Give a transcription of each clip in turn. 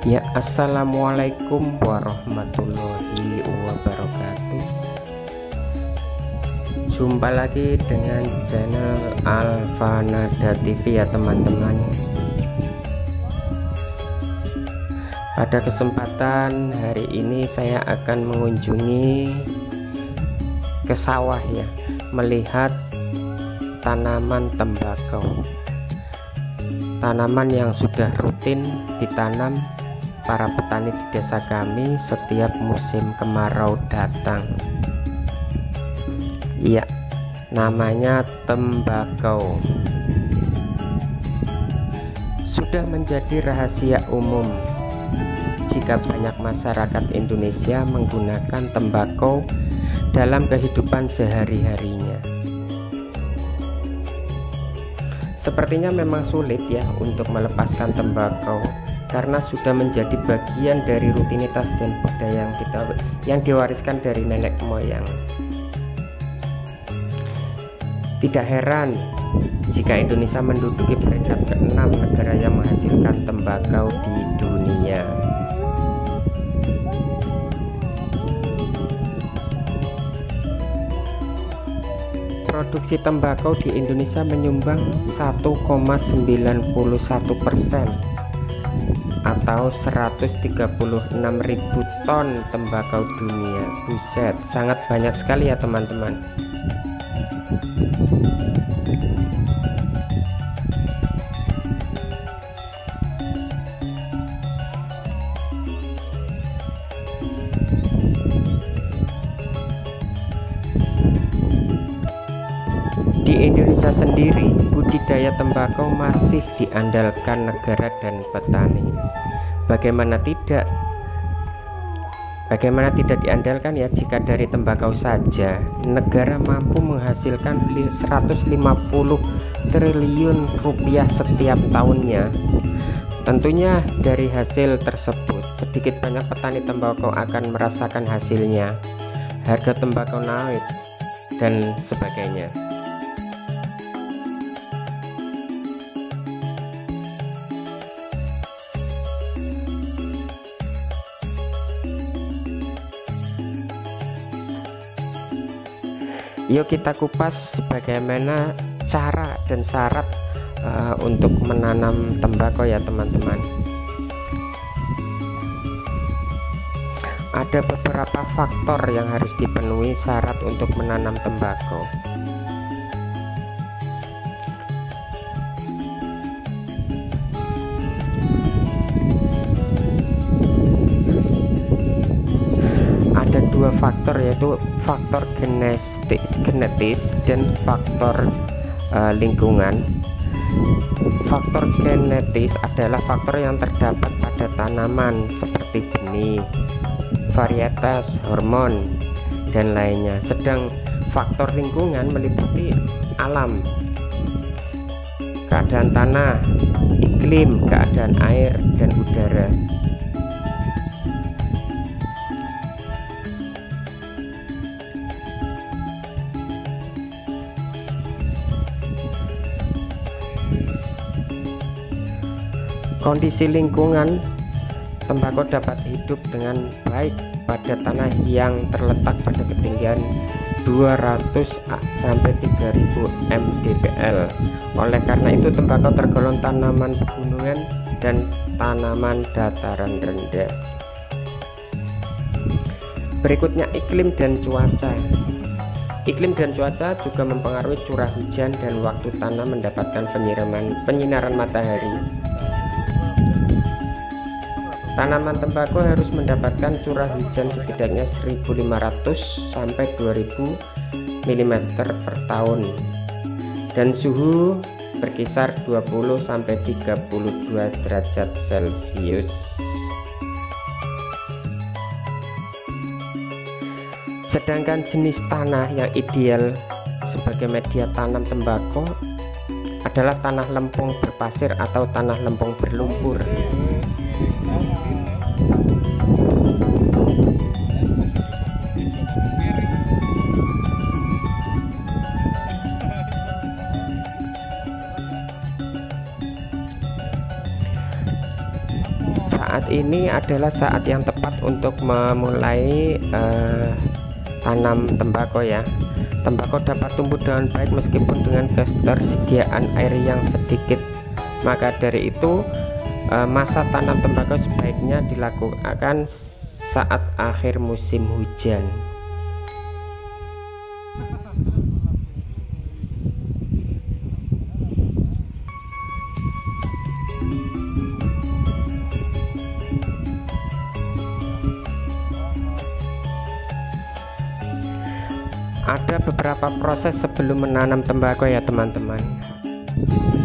Ya, assalamualaikum warahmatullahi wabarakatuh. Jumpa lagi dengan channel Alfanada TV ya teman-teman. Pada kesempatan hari ini saya akan mengunjungi ke sawah ya, melihat tanaman tembakau, tanaman yang sudah rutin ditanam para petani di desa kami setiap musim kemarau datang. Iya, namanya tembakau. Sudah menjadi rahasia umum jika banyak masyarakat Indonesia menggunakan tembakau dalam kehidupan sehari-harinya. Sepertinya memang sulit ya untuk melepaskan tembakau, karena sudah menjadi bagian dari rutinitas dan budaya yang diwariskan dari nenek moyang. Tidak heran jika Indonesia menduduki peringkat ke-6 negara yang menghasilkan tembakau di dunia. Produksi tembakau di Indonesia menyumbang 1,91% atau 136.000 ton tembakau dunia. Buset, sangat banyak sekali ya teman-teman. Di Indonesia sendiri, budidaya tembakau masih diandalkan negara dan petani. Bagaimana tidak diandalkan ya, jika dari tembakau saja negara mampu menghasilkan 150 triliun rupiah setiap tahunnya. Tentunya dari hasil tersebut sedikit banyak petani tembakau akan merasakan hasilnya. Harga tembakau naik dan sebagainya. Yuk kita kupas bagaimana cara dan syarat untuk menanam tembakau ya teman-teman. Ada beberapa faktor yang harus dipenuhi syarat untuk menanam tembakau. Ada dua faktor, yaitu faktor genetis dan faktor lingkungan. Faktor genetis adalah faktor yang terdapat pada tanaman seperti benih, varietas, hormon, dan lainnya. Sedang faktor lingkungan meliputi alam, keadaan tanah, iklim, keadaan air, dan udara. Kondisi lingkungan, tembakau dapat hidup dengan baik pada tanah yang terletak pada ketinggian 200 sampai 3000 mdpl. Oleh karena itu tembakau tergolong tanaman pegunungan dan tanaman dataran rendah. Berikutnya iklim dan cuaca. Iklim dan cuaca juga mempengaruhi curah hujan dan waktu tanam mendapatkan penyinaran matahari. Tanaman tembakau harus mendapatkan curah hujan setidaknya 1.500 sampai 2.000 mm per tahun dan suhu berkisar 20 sampai 32 derajat Celcius. Sedangkan jenis tanah yang ideal sebagai media tanam tembakau adalah tanah lempung berpasir atau tanah lempung berlumpur. Saat ini adalah saat yang tepat untuk memulai tanam tembakau ya. Tembakau dapat tumbuh dengan baik meskipun dengan ketersediaan air yang sedikit. Maka dari itu masa tanam tembakau sebaiknya dilakukan saat akhir musim hujan. Ada beberapa proses sebelum menanam tembakau ya teman-teman.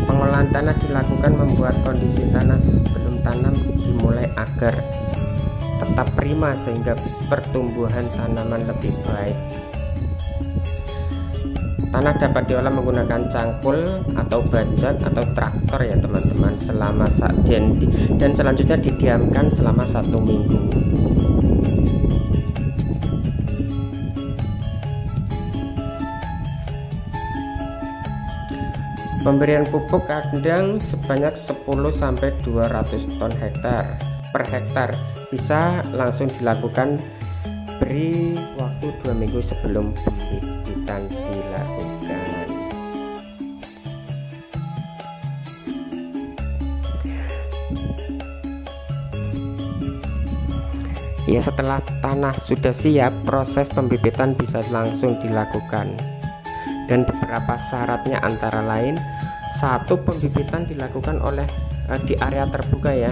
Pengolahan tanah dilakukan membuat kondisi tanah sebelum tanam dimulai agar tetap prima sehingga pertumbuhan tanaman lebih baik. Tanah dapat diolah menggunakan cangkul atau bajak atau traktor ya teman-teman dan selanjutnya didiamkan selama 1 minggu. Pemberian pupuk kandang sebanyak 10-200 ton per hektar bisa langsung dilakukan, beri waktu 2 minggu sebelum pembibitan dilakukan. Ya, setelah tanah sudah siap, proses pembibitan bisa langsung dilakukan. Dan beberapa syaratnya antara lain, 1. Pembibitan dilakukan di area terbuka ya,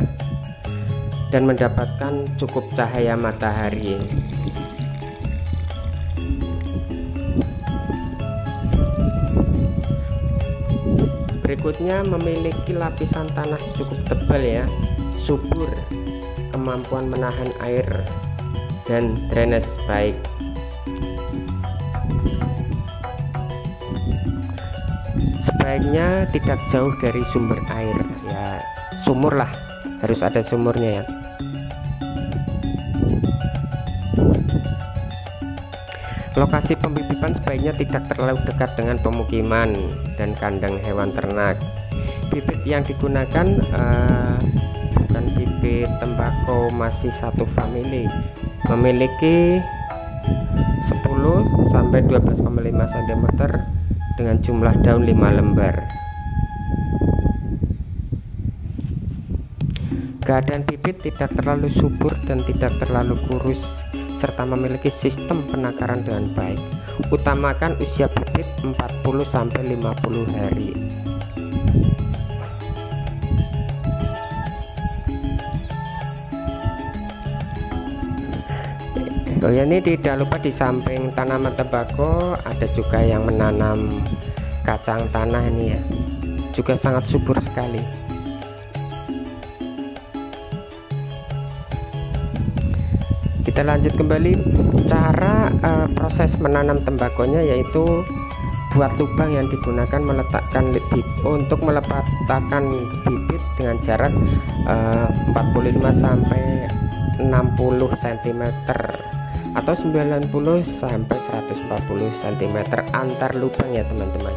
dan mendapatkan cukup cahaya matahari. Berikutnya, memiliki lapisan tanah cukup tebal ya, subur, kemampuan menahan air, dan drainase baik. Sebaiknya tidak jauh dari sumber air ya, sumur lah, harus ada sumurnya ya. Lokasi pembibitan sebaiknya tidak terlalu dekat dengan pemukiman dan kandang hewan ternak. Bibit yang digunakan bukan bibit tembakau masih satu famili, memiliki 10-12,5 cm dengan jumlah daun 5 lembar. Keadaan bibit tidak terlalu subur dan tidak terlalu kurus, serta memiliki sistem penakaran dengan baik. Utamakan usia bibit 40-50 hari. Oh ya, ini tidak lupa di samping tanaman tembakau ada juga yang menanam kacang tanah ini ya, juga sangat subur sekali. Kita lanjut kembali cara proses menanam tembakonya, yaitu buat lubang yang digunakan untuk meletakkan bibit dengan jarak 45-60 cm atau 90-140 cm antar lubang ya teman-teman.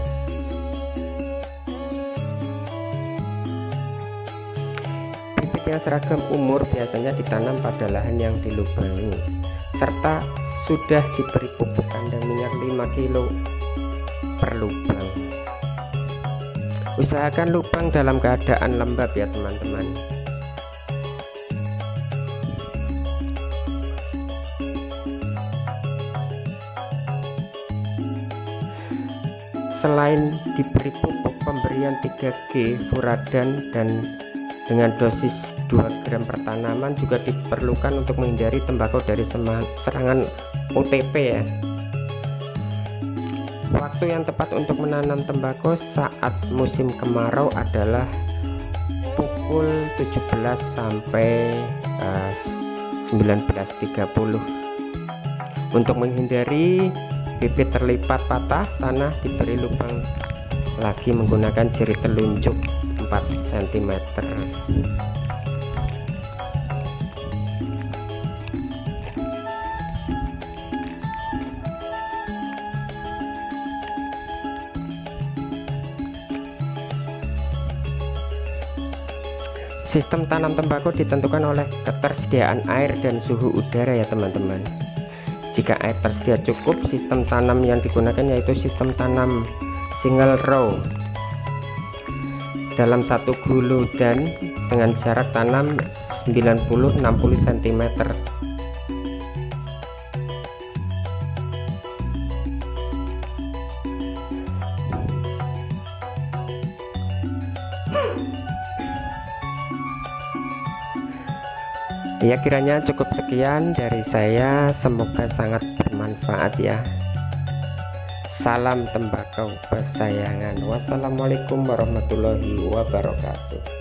Bibit yang seragam umur biasanya ditanam pada lahan yang dilubangi, serta sudah diberi pupuk kandang minyak 5 kg per lubang. Usahakan lubang dalam keadaan lembab ya teman-teman. Selain diberi pupuk pemberian 3G furadan dan dengan dosis 2 gram per tanaman juga diperlukan untuk menghindari tembakau dari serangan OTP ya. Waktu yang tepat untuk menanam tembakau saat musim kemarau adalah pukul 17 sampai 19.30. Untuk menghindari bibit terlipat patah, tanah diberi lubang lagi menggunakan jari telunjuk 4 cm. Sistem tanam tembakau ditentukan oleh ketersediaan air dan suhu udara ya teman-teman. Jika air tersedia cukup, sistem tanam yang digunakan yaitu sistem tanam single row dalam satu gulu dan dengan jarak tanam 90-60 cm. Ya, kiranya cukup sekian dari saya, semoga sangat bermanfaat ya. Salam tembakau kesayangan. Wassalamualaikum warahmatullahi wabarakatuh.